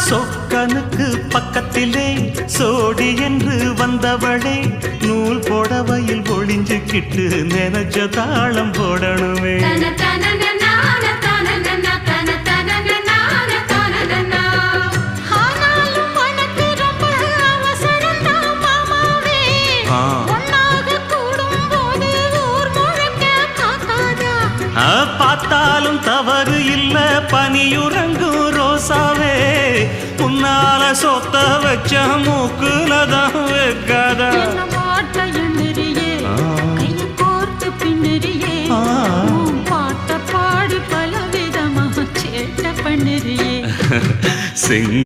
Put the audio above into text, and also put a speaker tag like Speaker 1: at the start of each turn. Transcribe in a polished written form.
Speaker 1: சொக்கனுக்கு பக்கத்திலே சோடி என்று வந்தவளே நூல் புடவையில் ஒளிஞ்சுக்கிட்டு நினைச்ச தாளம் போடணுமே. பார்த்தாலும் தவறு இல்ல பனியுறங்கும் ரோசாவே உன்னால சொத்த வச்ச மூக்குலதான் வைக்காத பாட்ட பாடி பல விதமாக சேட்ட பண்ணுறியே.